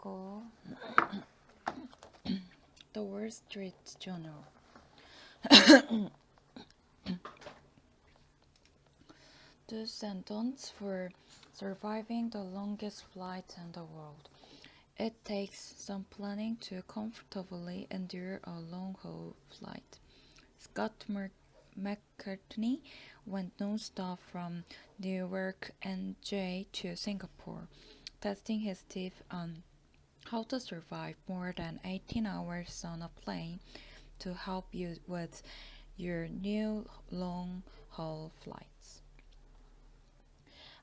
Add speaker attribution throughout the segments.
Speaker 1: 읽어. The 월스트리트 Journal. Do's and don'ts for surviving the longest flight in the world. It takes some planning to comfortably endure a long-haul flight. Scott McCartney went non-stop from Newark, NJ to Singapore, testing his teeth on how to survive more than 18 hours on a plane to help you with your new long-haul flights.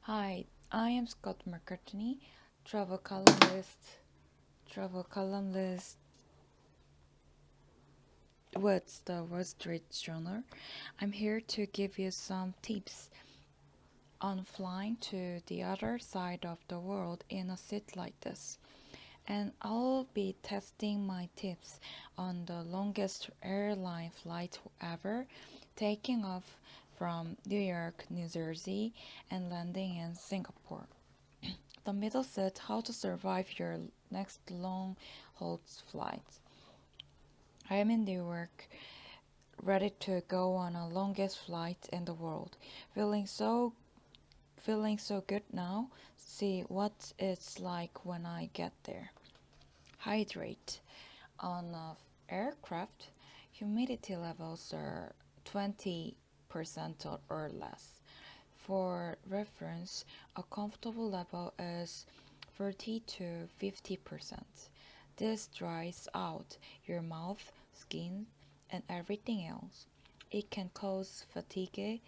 Speaker 1: Hi, I am Scott McCartney, travel columnist with the 월스트리트 Journal. I'm here to give you some tips on flying to the other side of the world in a seat like this. And I'll be testing my tips on the longest airline flight ever, taking off from New York, New Jersey, and landing in Singapore. The middle seat, how to survive your next long-haul flight. I'm in New York, ready to go on a longest flight in the world. Feeling so good now. See what it's like when I get there. Hydrate. On an aircraft, humidity levels are 20% or less. For reference, a comfortable level is 30 to 50%. This dries out your mouth, skin, and everything else. It can cause fatigue,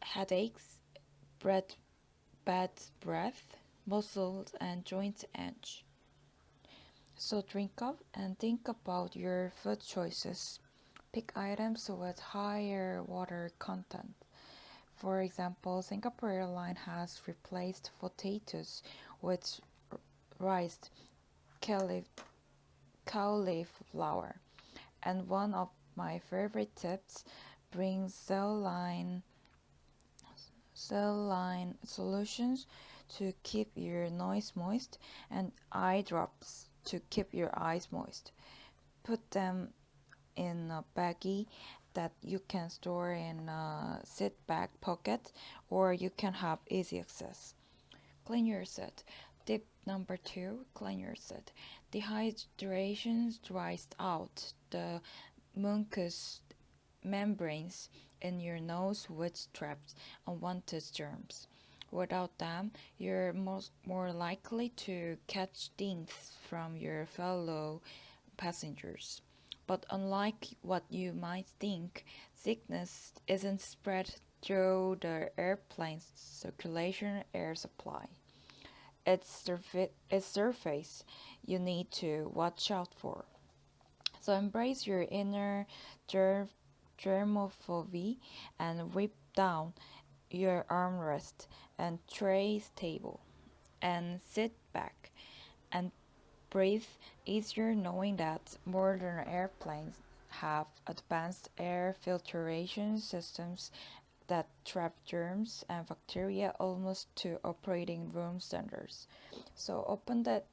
Speaker 1: headaches, bad breath, muscles, and joint ache. So drink up and think about your food choices. Pick items with higher water content. For example, Singapore Airlines has replaced potatoes with riced cauliflower. And one of my favorite tips, bring saline solutions to keep your nose moist and eye drops to keep your eyes moist. Put them in a baggie that you can store in a seat back pocket, or you can have easy access. Clean your seat. Tip number 2, clean your seat. Dehydration dries out the mucous membranes in your nose, which traps unwanted germs. Without them, you're more likely to catch things from your fellow passengers. But unlike what you might think, sickness isn't spread through the airplane's circulation air supply. It's surface you need to watch out for. So embrace your inner germophobia and whip down your armrest and tray table and sit back and breathe easier knowing that modern airplanes have advanced air filtration systems that trap germs and bacteria almost to operating room standards. So open that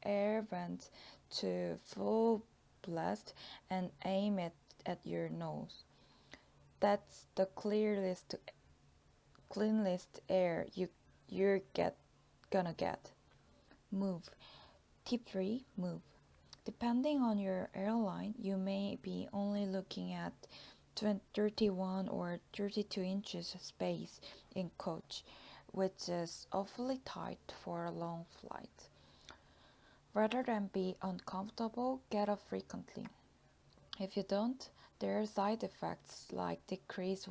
Speaker 1: air vent to full blast and aim it at your nose. That's the cleanest air you're gonna get. Move. Tip 3, move. Depending on your airline, you may be only looking at 31 or 32 inches space in coach, which is awfully tight for a long flight. Rather than be uncomfortable, get up frequently. If you don't, there are side effects like decreased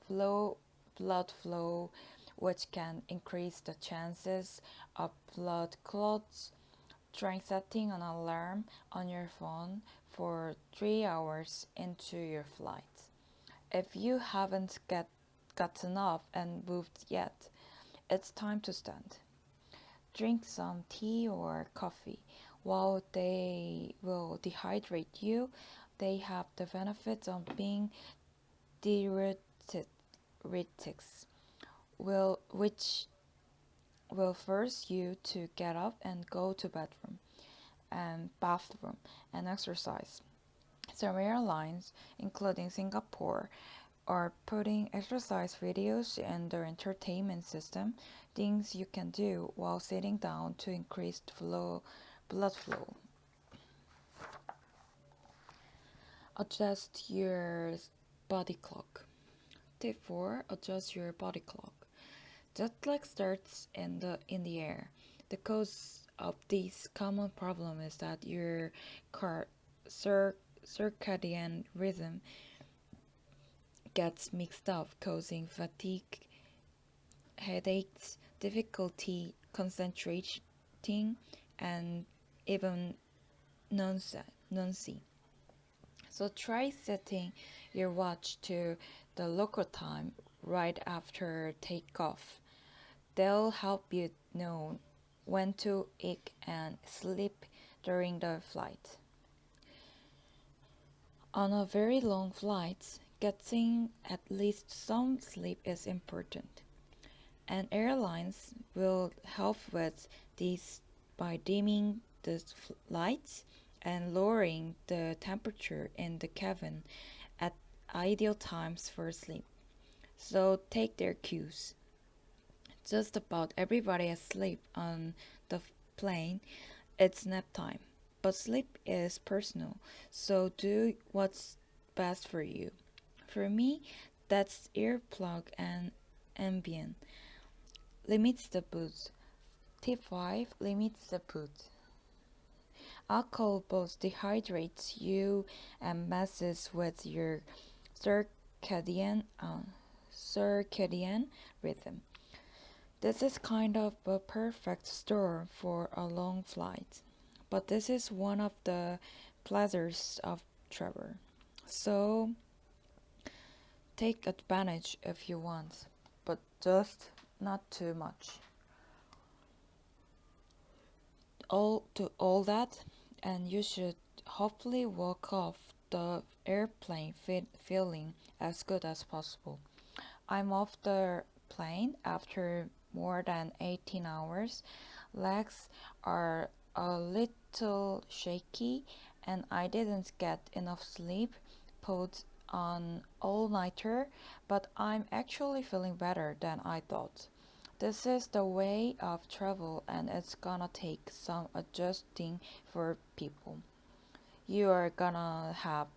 Speaker 1: blood flow, which can increase the chances of blood clots. Try setting an alarm on your phone for 3 hours into your flight. If you haven't gotten up and moved yet, it's time to stand. Drink some tea or coffee. While they will dehydrate you, they have the benefits of being diuretics, which will force you to get up and go to bathroom and exercise. Some airlines, including Singapore, are putting exercise videos in their entertainment system, things you can do while sitting down to increase blood flow. Adjust your body clock. Tip 4. Adjust your body clock. Jet lag starts in the air. The cause of this common problem is that your circadian rhythm gets mixed up, causing fatigue, headaches, difficulty concentrating, and even nausea. So try setting your watch to the local time right after takeoff. They'll help you know when to eat and sleep during the flight. On a very long flight, getting at least some sleep is important, and airlines will help with this by dimming the lights and lowering the temperature in the cabin at ideal times for sleep. So take their cues. Just about everybody asleep on the plane. It's nap time. But sleep is personal, so do what's best for you. For me, that's earplug and ambient. Limits the booze. Tip 5. Limits the booze. Alcohol both dehydrates you and messes with your circadian circadian rhythm. This is kind of a perfect storm for a long flight, but this is one of the pleasures of travel. So take advantage if you want, but just not too much. All that, and you should hopefully walk off the airplane feeling as good as possible. I'm off the plane after more than 18 hours. Legs are a little shaky, and I didn't get enough sleep. Put on all-nighter, but I'm actually feeling better than I thought. This is the way of travel, and it's gonna take some adjusting for people. You are gonna have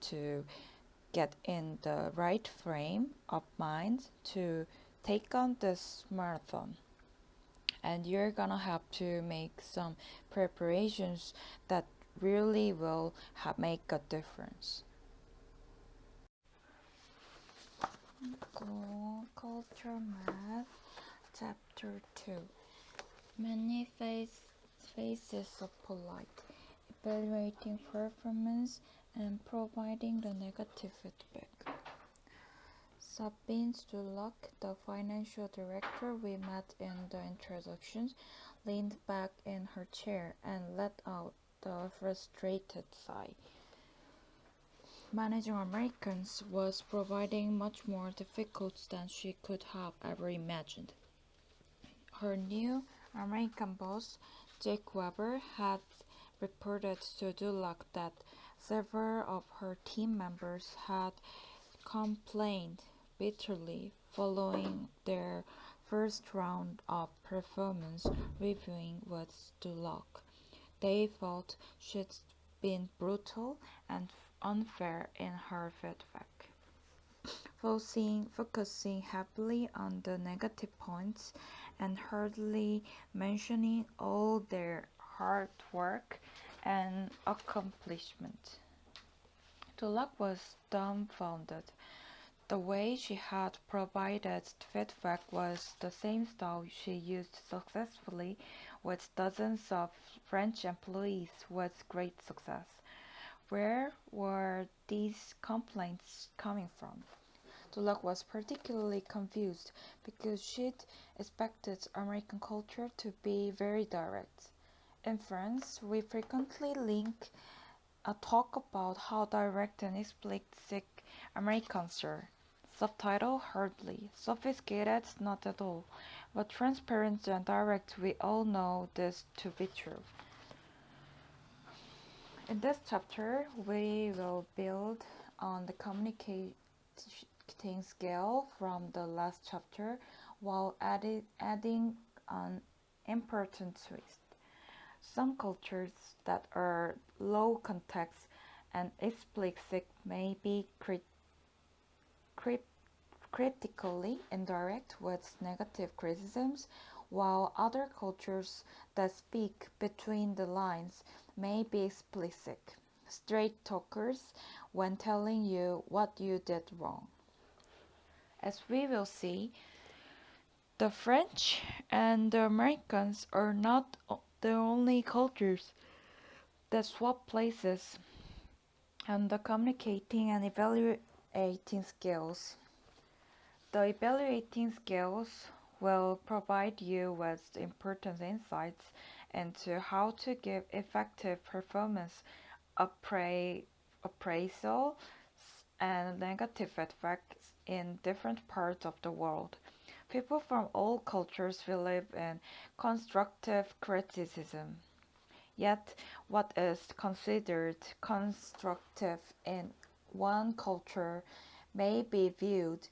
Speaker 1: to get in the right frame of mind to take on this marathon. And you're gonna have to make some preparations that really will make a difference. Culture Math, Chapter 2. Many phases of polite, evaluating performance and providing the negative feedback. Sabine Stulak, the financial director we met in the introductions, leaned back in her chair and let out the frustrated sigh. Managing Americans was proving much more difficult than she could have ever imagined. Her new American boss, Jake Weber, had reported to Dulac that several of her team members had complained bitterly following their first round of performance reviewing with Dulac. They felt she'd been brutal and unfair in her feedback, focusing heavily on the negative points and hardly mentioning all their hard work and accomplishment. Dulac was dumbfounded. The way she had provided feedback was the same style she used successfully with dozens of French employees with great success. Where were these complaints coming from? Dulac was particularly confused because she'd expected American culture to be very direct. In France, we frequently link a talk about how direct and explicit Americans are. Subtitle hardly. Sophisticated not at all. But transparent and direct, we all know this to be true. In this chapter, we will build on the communicating skill from the last chapter while adding an important twist. Some cultures that are low context and explicit may be critically indirect with negative criticisms, while other cultures that speak between the lines may be explicit, straight talkers when telling you what you did wrong. As we will see, the French and the Americans are not the only cultures that swap places and the communicating and evaluating skills. The evaluating skills will provide you with important insights into how to give effective performance appraisal and negative feedback in different parts of the world. People from all cultures believe in constructive criticism. Yet, what is considered constructive in one culture may be viewed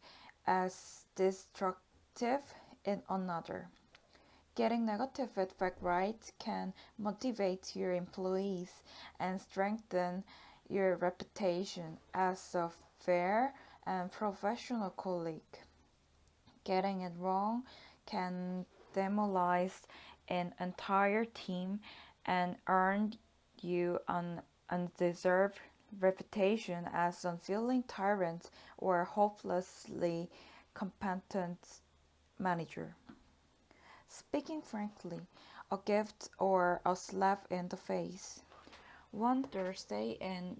Speaker 1: as destructive in another. Getting negative feedback right can motivate your employees and strengthen your reputation as a fair and professional colleague. Getting it wrong can demoralize an entire team and earn you an undeserved reputation as unfeeling tyrant or hopelessly competent manager. Speaking frankly, a gift or a slap in the face. One Thursday in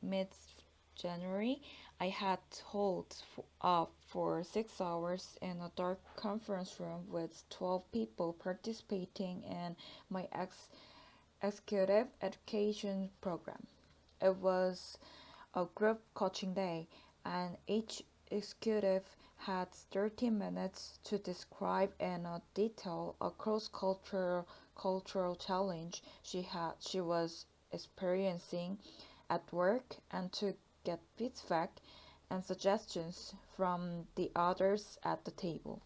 Speaker 1: mid-January, I had holed up for 6 hours in a dark conference room with 12 people participating in my executive education program. It was a group coaching day, and each executive had 30 minutes to describe in detail a cross-cultural challenge she was experiencing at work and to get feedback and suggestions from the others at the table.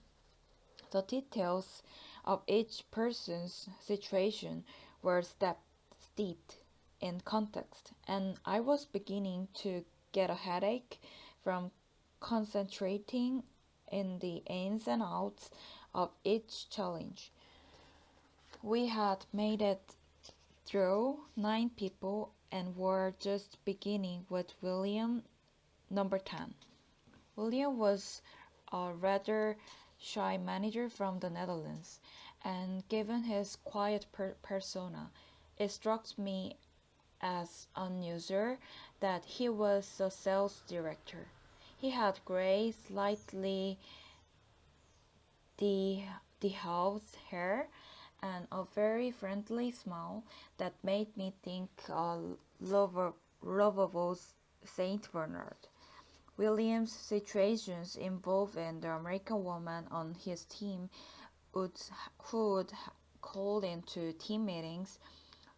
Speaker 1: The details of each person's situation were steeped in context, and I was beginning to get a headache from concentrating in the ins and outs of each challenge. We had made it through 9 people and were just beginning with William, number 10. William was a rather shy manager from the Netherlands, and given his quiet persona, it struck me as unusual that he was a sales director. He had gray, slightly dehoused hair and a very friendly smile that made me think lovable Saint Bernard. William's situations involving the American woman on his team who would call into team meetings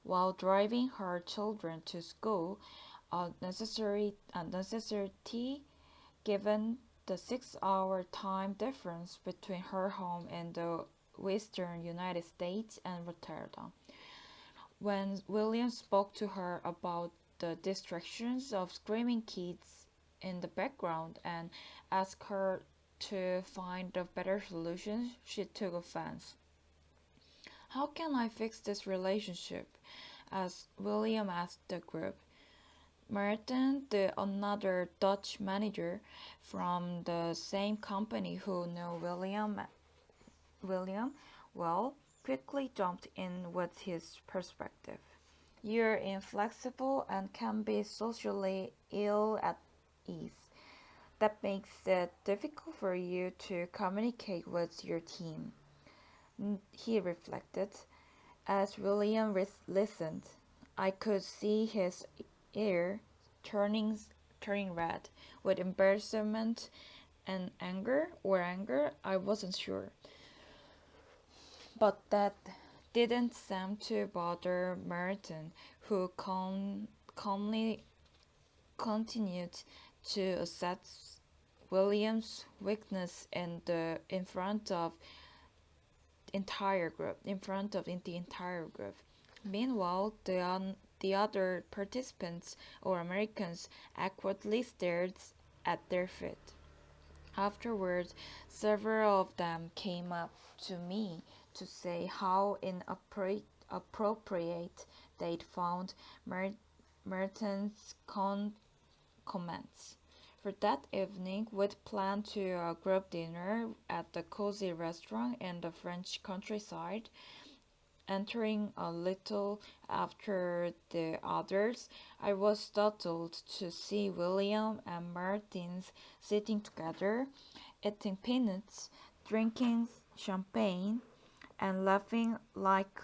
Speaker 1: while driving her children to school, a necessity given the 6-hour time difference between her home and the western United States and Rotterdam. When William spoke to her about the distractions of screaming kids in the background and asked her to find a better solution, she took offense. How can I fix this relationship? As William asked the group. Martin, another Dutch manager from the same company who knew William well, quickly jumped in with his perspective. You're inflexible and can be socially ill at ease. That makes it difficult for you to communicate with your team. He reflected. As William listened, I could see his ear turning red with embarrassment and anger, I wasn't sure. But that didn't seem to bother Merton, who calmly continued to assess William's weakness in front of the entire group. Meanwhile, the other participants or Americans awkwardly stared at their feet. Afterwards, several of them came up to me to say how inappropriate they'd found Merton's comments. For that evening, we'd planned to a group dinner at the cozy restaurant in the French countryside. Entering a little after the others, I was startled to see William and Martins sitting together, eating peanuts, drinking champagne, and laughing like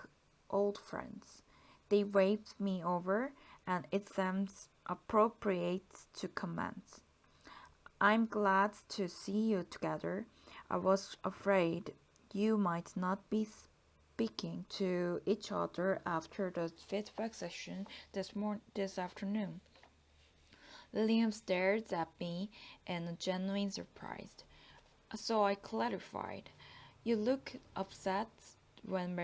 Speaker 1: old friends. They waved me over, and it seemed appropriate to comment. I'm glad to see you together. I was afraid you might not be speaking to each other after the feedback session this afternoon. William stared at me in genuine surprise. So I clarified. You look upset when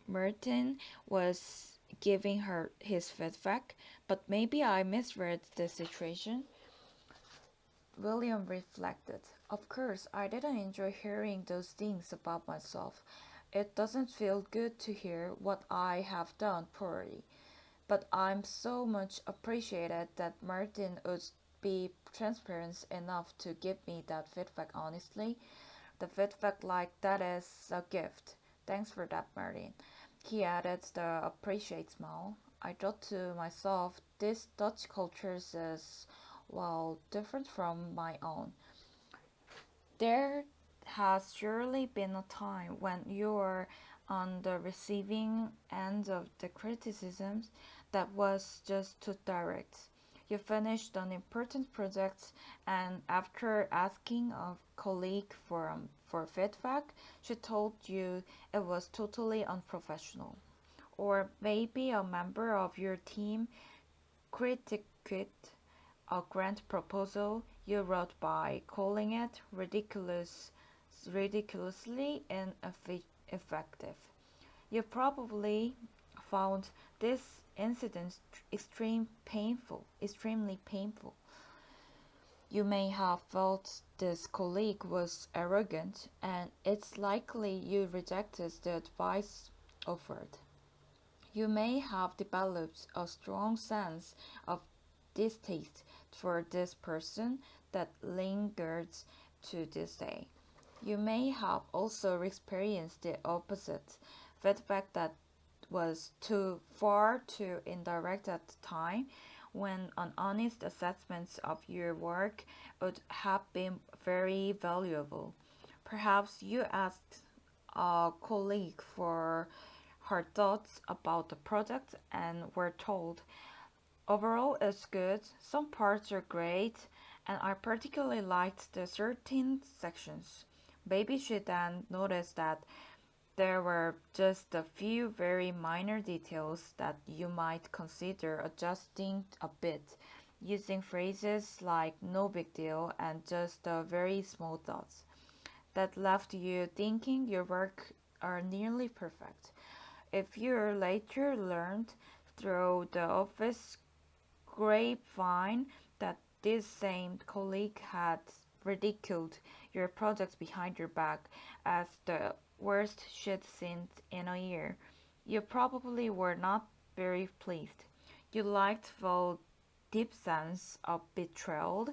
Speaker 1: Merton was giving her his feedback, but maybe I misread the situation. William reflected. Of course, I didn't enjoy hearing those things about myself. It doesn't feel good to hear what I have done poorly. But I'm so much appreciated that Martin would be transparent enough to give me that feedback honestly. The feedback like that is a gift. Thanks for that, Martin. He added the appreciate smile. I thought to myself, this Dutch culture is, well, different from my own. There has surely been a time when you were on the receiving end of the criticisms that was just too direct. You finished an important project, and after asking a colleague for feedback, she told you it was totally unprofessional. Or maybe a member of your team critiqued a grant proposal you wrote by calling it ridiculously ineffective. You probably found this incident extremely painful. You may have felt this colleague was arrogant, and it's likely you rejected the advice offered. You may have developed a strong sense of distaste for this person that lingers to this day. You may have also experienced the opposite feedback that was far too indirect at the time, when an honest assessment of your work would have been very valuable. Perhaps you asked a colleague for her thoughts about the product and were told, overall it's good, some parts are great, and I particularly liked the certain sections. Maybe she then noticed that there were just a few very minor details that you might consider adjusting a bit, using phrases like no big deal and just very small thoughts that left you thinking your work are nearly perfect. If you later learned through the office grapevine that this same colleague had ridiculed your project behind your back as the worst she'd seen in a year, you probably were not very pleased. You liked the deep sense of betrayal,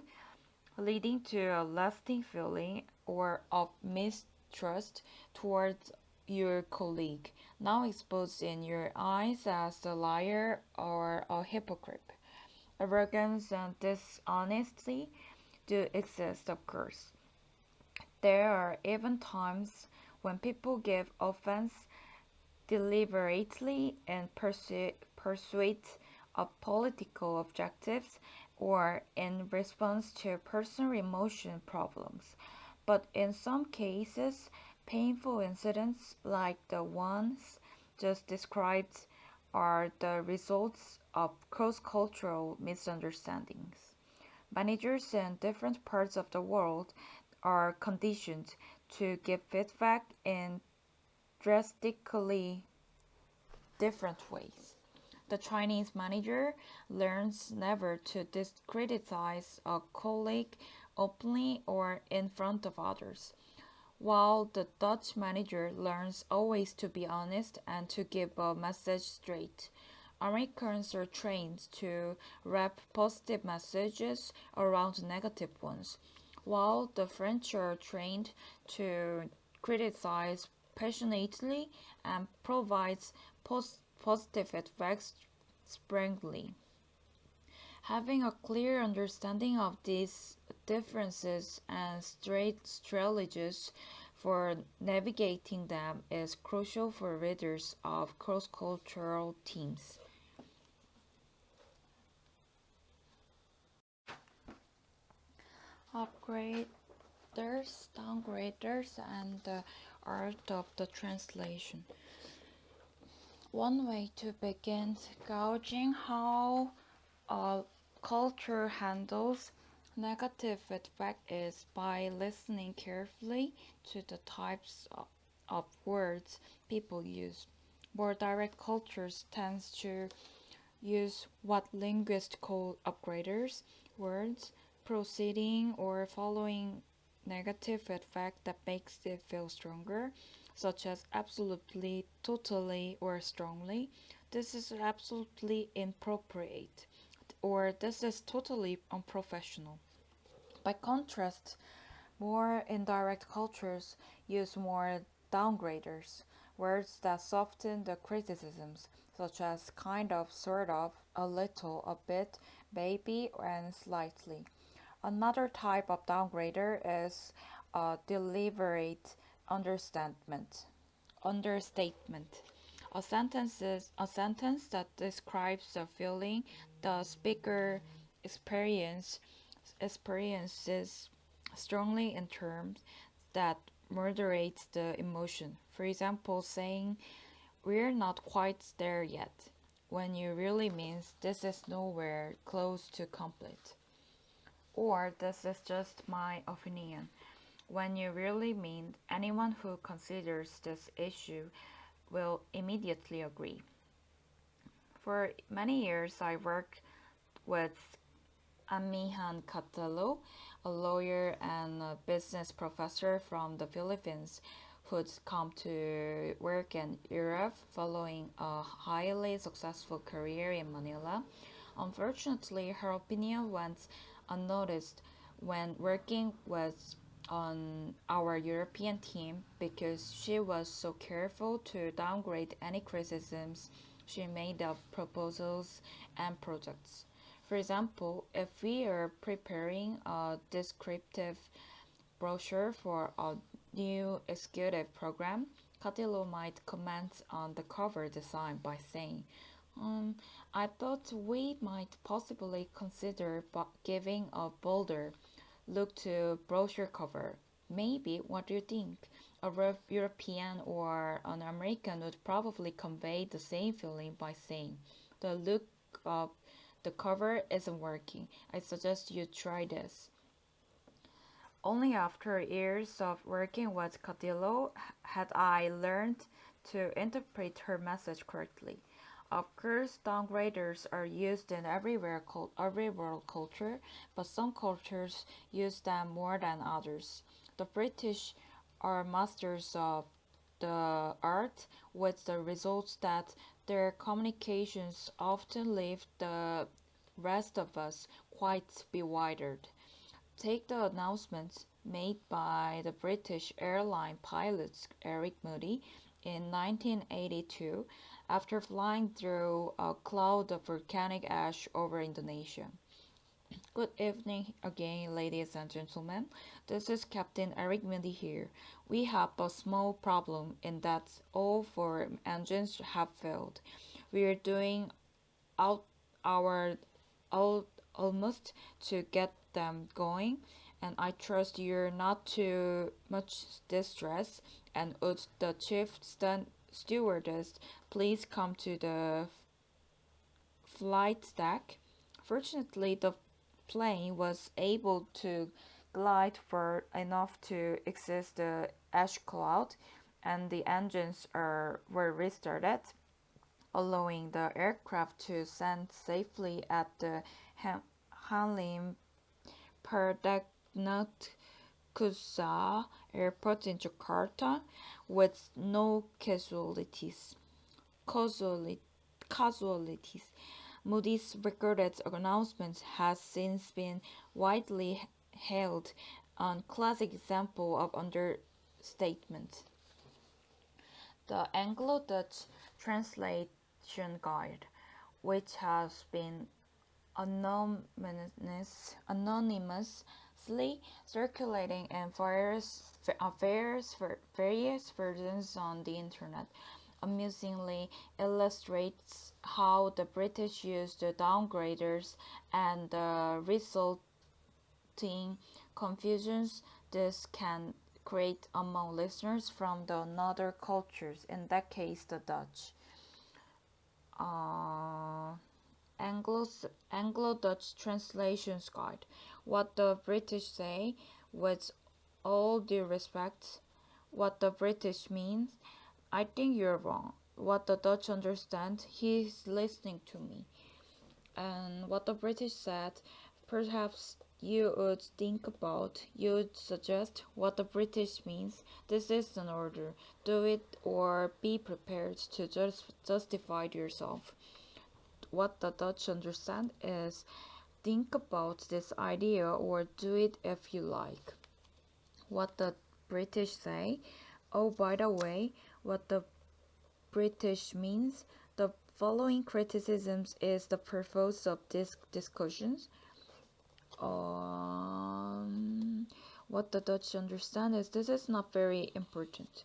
Speaker 1: leading to a lasting feeling or of mistrust towards your colleague, now exposed in your eyes as a liar or a hypocrite. Arrogance and dishonesty do exist, of course. There are even times when people give offense deliberately in pursuit of political objectives, or in response to personal emotion problems. But in some cases, painful incidents like the ones just described are the results of cross cultural misunderstandings. Managers in different parts of the world are conditioned to give feedback in drastically different ways. The Chinese manager learns never to criticize a colleague openly or in front of others, while the Dutch manager learns always to be honest and to give a message straight. Americans are trained to wrap positive messages around negative ones, while the French are trained to criticize passionately and provide positive feedback springly. Having a clear understanding of these differences and strategies for navigating them is crucial for leaders of cross-cultural teams. Upgraders, downgraders, and the art of the translation. One way to begin gauging how a culture handles negative feedback is by listening carefully to the types of words people use. More direct cultures tend to use what linguists call upgraders, words proceeding or following negative feedback that makes it feel stronger, such as absolutely, totally, or strongly. This is absolutely inappropriate, or this is totally unprofessional. By contrast, more indirect cultures use more downgraders, words that soften the criticisms, such as kind of, sort of, a little, a bit, maybe, and slightly. Another type of downgrader is a deliberate understatement. A sentence that describes the feeling the speaker experience, experiences strongly in terms that moderates the emotion. For example, saying, "We're not quite there yet," when you really means this is nowhere close to complete. Or this is just my opinion, when you really mean anyone who considers this issue will immediately agree. For many years, I worked with Amihan Catalo, a lawyer and a business professor from the Philippines who'd come to work in Europe following a highly successful career in Manila. Unfortunately, her opinion went unnoticed when working with on our European team because she was so careful to downgrade any criticisms she made of proposals and projects. For example, if we are preparing a descriptive brochure for a new executive program, Catilo might comment on the cover design by saying, I thought we might possibly consider giving a bolder look to brochure cover. Maybe, what do you think? A European or an American would probably convey the same feeling by saying, the look of the cover isn't working. I suggest you try this. Only after years of working with Cadillo had I learned to interpret her message correctly. Of course, downgraders are used in every world culture, but some cultures use them more than others. The British are masters of the art, with the results that their communications often leave the rest of us quite bewildered. Take the announcements made by the British airline pilot Eric Moody in 1982 after flying through a cloud of volcanic ash over Indonesia. Good evening again, ladies and gentlemen. This is Captain Eric Moody here. We have a small problem in that all four engines have failed. We are doing out our out almost to get them going, and I trust you're not too much distress. And would the chief stewardess please come to the flight deck? Fortunately, the plane was able to glide far enough to exit the ash cloud, and the engines were restarted, allowing the aircraft to land safely at the Halim Perdana Kusuma Airport in Jakarta with no casualties. Moody's recorded announcement has since been widely hailed a classic example of understatement. The Anglo-Dutch Translation Guide, which has been anonymously circulating in various versions on the internet, amusingly illustrates how the British used the downgraders and the resulting confusions this can create among listeners from the other cultures, in that case the Dutch. Anglo-Dutch Translations Guide. What the British say, with all due respect, what the British means, I think you're wrong. What the Dutch understand, he's listening to me. And what the British said, perhaps you would think about, you'd suggest what the British means. This is an order. Do it or be prepared to justify yourself. What the Dutch understand is think about this idea or do it if you like. What the British say, oh, by the way, what the British means, the following criticisms is the purpose of these discussions. What the Dutch understand is this is not very important.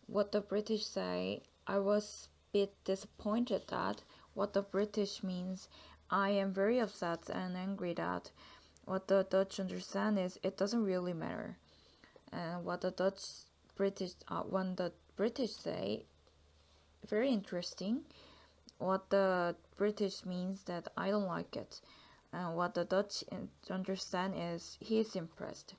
Speaker 1: What the British say, I was a bit disappointed that. What the British means, I am very upset and angry that. What the Dutch understand is it doesn't really matter. And what the when the British say, very interesting. What the British means that I don't like it. And what the Dutch understand is he is impressed.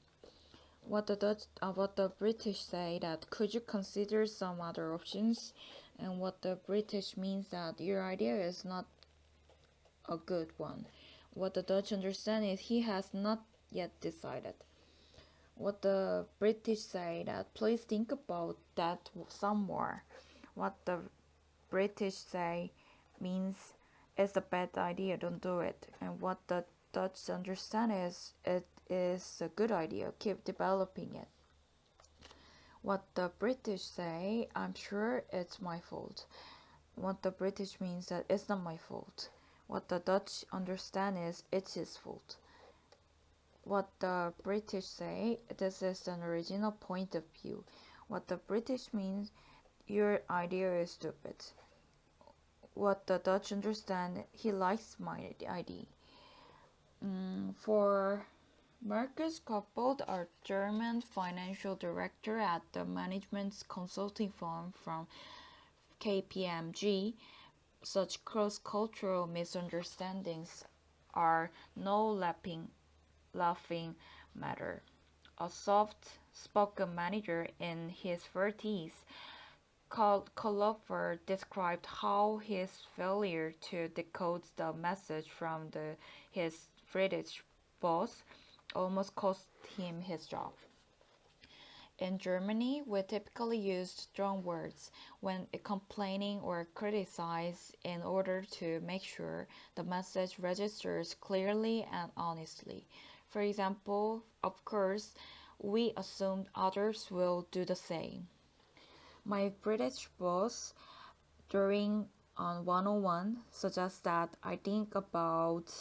Speaker 1: What the British say that could you consider some other options, and what the British means that your idea is not a good one. What the Dutch understand is he has not yet decided. What the British say that please think about that some more. What the British say means it's a bad idea, don't do it. And what the Dutch understand is it is a good idea, keep developing it. What the British say, I'm sure it's my fault. What the British means that it's not my fault. What the Dutch understand is it's his fault. What the British say, this is an original point of view. What the British means, your idea is stupid. What the Dutch understand, he likes my idea. For Marcus Koppold, our German financial director at the management consulting firm from KPMG, such cross-cultural misunderstandings are no laughing matter. A soft-spoken manager in his 30s, Coloffer described how his failure to decode the message from his British boss almost cost him his job. In Germany, we typically use strong words when complaining or criticize in order to make sure the message registers clearly and honestly. For example, of course, we assume others will do the same. My British boss during on 101 suggests that I think about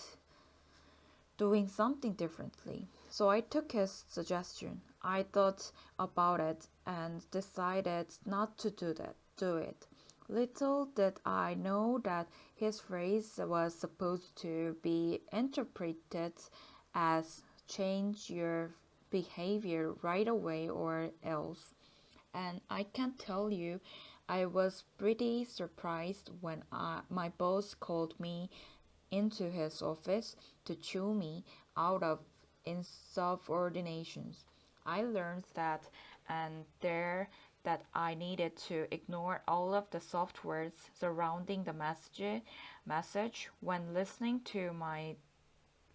Speaker 1: doing something differently. So I took his suggestion. I thought about it and decided not to do it. Little did I know that his phrase was supposed to be interpreted as change your behavior right away or else. And I can tell you, I was pretty surprised when my boss called me into his office to chew me out of insubordinations. I learned that and there that I needed to ignore all of the soft words surrounding the message when listening to my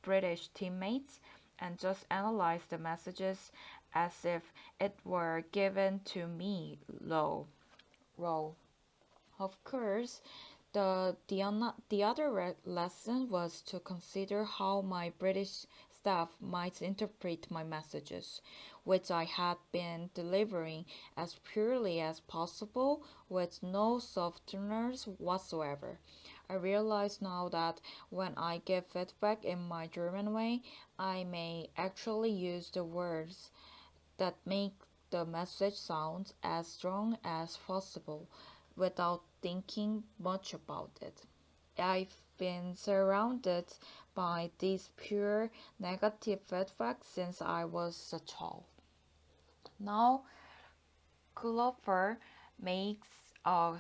Speaker 1: British teammates and just analyze the messages as if it were given to me raw. Of course, the other lesson was to consider how my British staff might interpret my messages, which I had been delivering as purely as possible with no softeners whatsoever. I realize now that when I give feedback in my German way, I may actually use the words that make the message sound as strong as possible without thinking much about it. I've been surrounded by this pure negative feedback since I was a child. Now, Clover makes a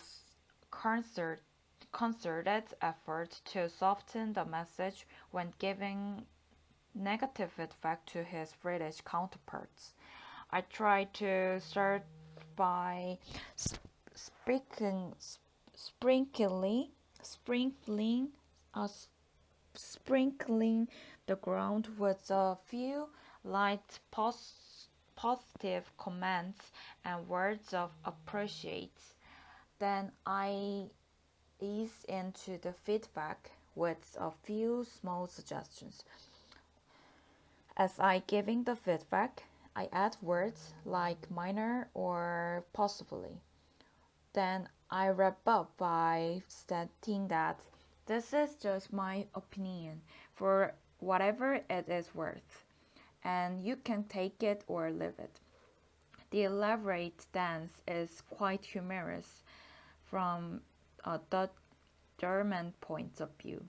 Speaker 1: concerted effort to soften the message when giving negative feedback to his British counterparts. I try to start by speaking, sprinkling, sprinkling, uh, sprinkling the ground with a few light positive comments and words of appreciation. Then I ease into the feedback with a few small suggestions. As I giving the feedback, I add words like minor or possibly. Then I wrap up by stating that this is just my opinion for whatever it is worth, and you can take it or leave it. The elaborate dance is quite humorous from a German point of view.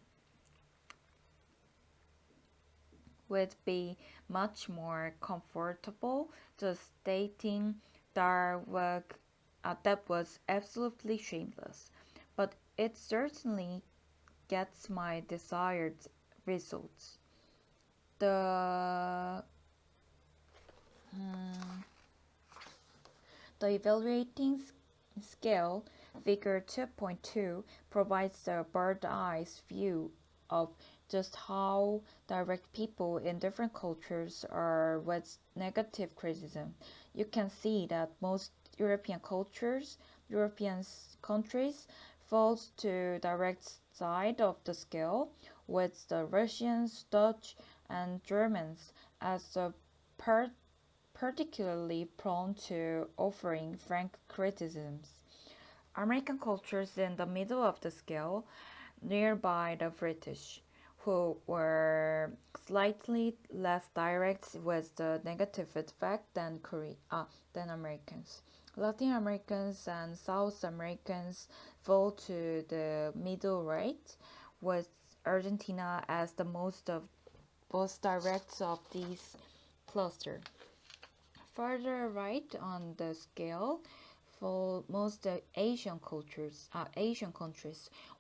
Speaker 1: Would be much more comfortable just stating that was absolutely shameless, but it certainly gets my desired results. The hmm, the evaluating scale figure 2.2 provides the bird's eye view of just how direct people in different cultures are with negative criticism. You can see that most European countries falls to direct side of the scale, with the Russians, Dutch, and Germans as the particularly prone to offering frank criticisms. American cultures in the middle of the scale, nearby the British, who were slightly less direct with the negative feedback than Americans. Latin Americans and South Americans fall to the middle right, with Argentina as the most direct of these cluster. Further right on the scale for most Asian countries,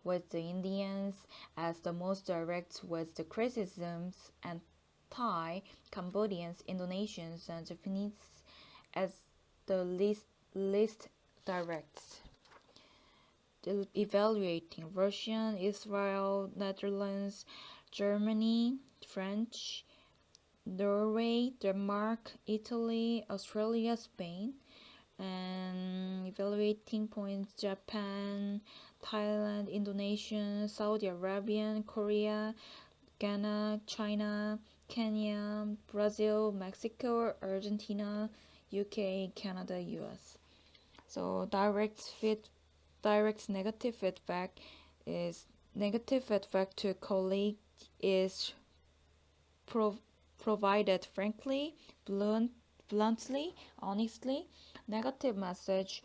Speaker 1: with the Indians as the most direct with the criticisms, and Thai, Cambodians, Indonesians, and Japanese as the least direct. Evaluating Russian, Israel, Netherlands, Germany, French, Norway, Denmark, Italy, Australia, Spain, and evaluating points Japan, Thailand, Indonesia, Saudi Arabia, Korea, Ghana, China, Kenya, Brazil, Mexico, Argentina, UK, Canada, US. So direct negative feedback to a colleague is provided frankly, bluntly, honestly. Negative message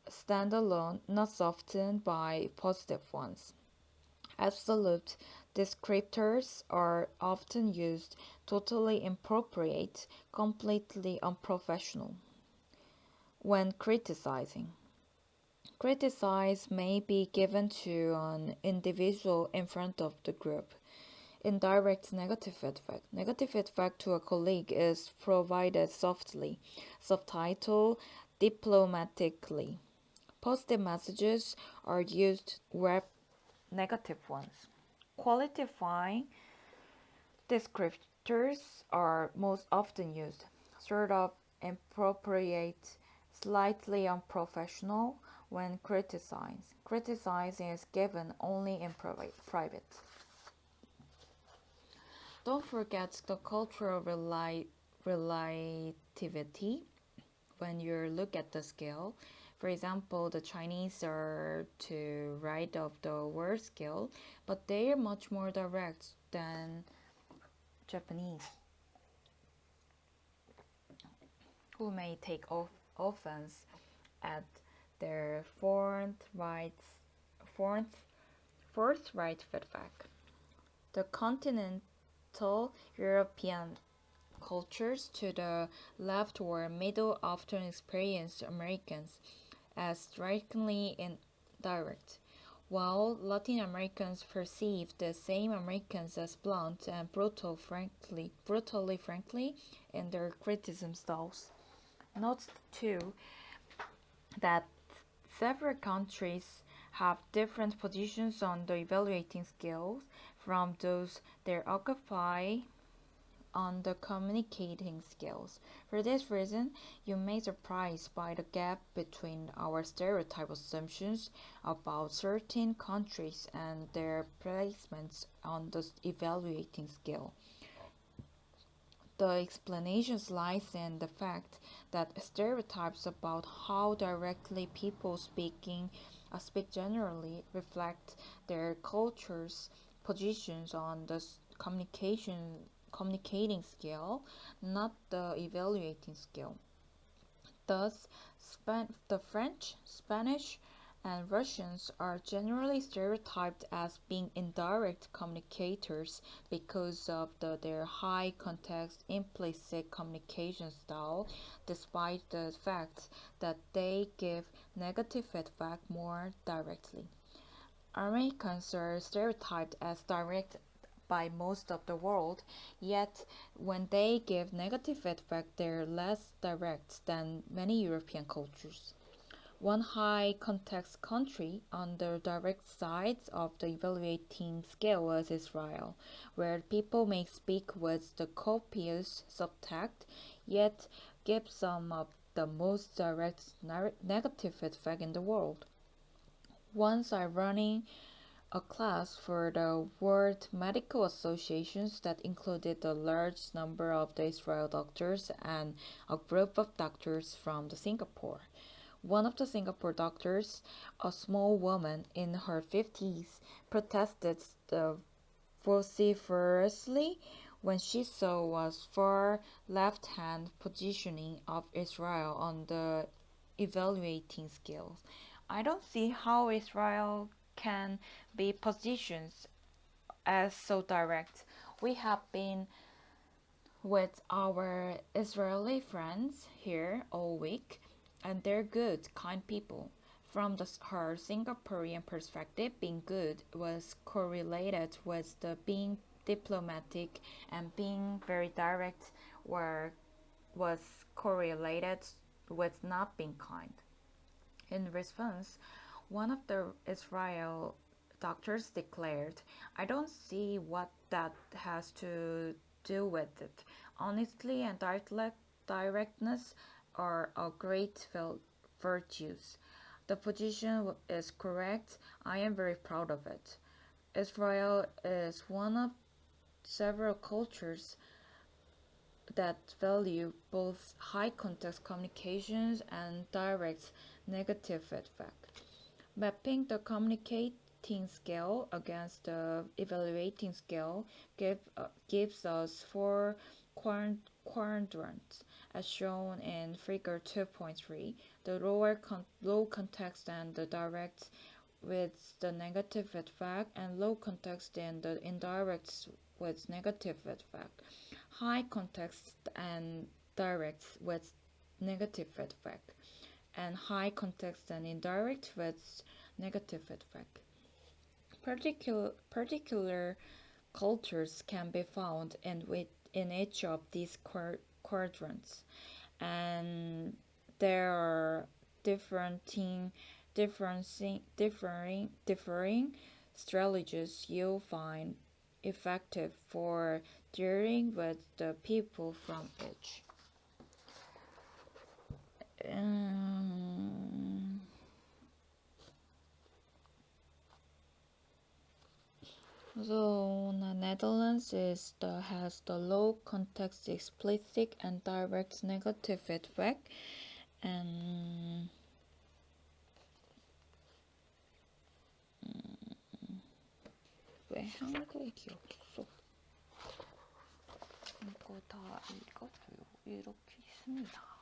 Speaker 1: standalone, not softened by positive ones. Absolute descriptors are often used totally inappropriate, completely unprofessional. When criticizing, criticize may be given to an individual in front of the group. Indirect negative feedback. Negative feedback to a colleague is provided softly, subtitled diplomatically. Positive messages are used where negative ones. Qualifying descriptors are most often used. Sort of inappropriate, slightly unprofessional when criticized. Criticizing is given only in private. Don't forget the cultural relativity when you look at the scale. For example, the Chinese are to right of the word scale, but they are much more direct than Japanese, who may take offense at their forthright feedback. The continental European cultures to the left or middle often experience Americans as strikingly indirect, while Latin Americans perceive the same Americans as blunt and brutally frankly in their criticism styles. Note too that several countries have different positions on the evaluating scales from those they occupy on the communicating skills. For this reason, you may be surprised by the gap between our stereotype assumptions about certain countries and their placements on the evaluating scale. The explanation lies in the fact that stereotypes about how directly people speak generally reflect their culture's positions on the communicating scale, not the evaluating scale. Thus, the French, Spanish, and Russians are generally stereotyped as being indirect communicators because of their high context implicit communication style, despite the fact that they give negative feedback more directly. Americans are stereotyped as direct by most of the world, yet when they give negative feedback, they're less direct than many European cultures. One high context country on the direct side of the evaluating scale was Israel, where people may speak with the copious subtext, yet give some of the most direct negative feedback in the world. Once I running a class for the World Medical Associations that included a large number of the Israel doctors and a group of doctors from the Singapore. One of the Singapore doctors, a small woman in her 50s, protested vociferously when she saw was far left-hand positioning of Israel on the evaluating scales. I don't see how Israel can be positioned as so direct. We have been with our Israeli friends here all week, and they're good, kind people. From her Singaporean perspective, being good was correlated with the being diplomatic, and being very direct was correlated with not being kind. In response, one of the Israel doctors declared, I don't see what that has to do with it. Honesty and directness are a great virtues. The position is correct. I am very proud of it. Israel is one of several cultures that value both high context communications and direct negative feedback. Mapping the communicating scale against the evaluating scale gives us four quadrants. as shown in figure 2.3. The low context and the direct with the negative feedback, and low context and the indirect with negative feedback. High context and direct with negative feedback, and high context and indirect with negative feedback. Particular cultures can be found in each of these quadrants, and there are differing strategies you'll find effective for dealing with the people from each. So the Netherlands has the low context explicit and direct negative feedback, and 왜 한글 기억이 없어? 이거 다 읽어줘요. 이렇게 있습니다.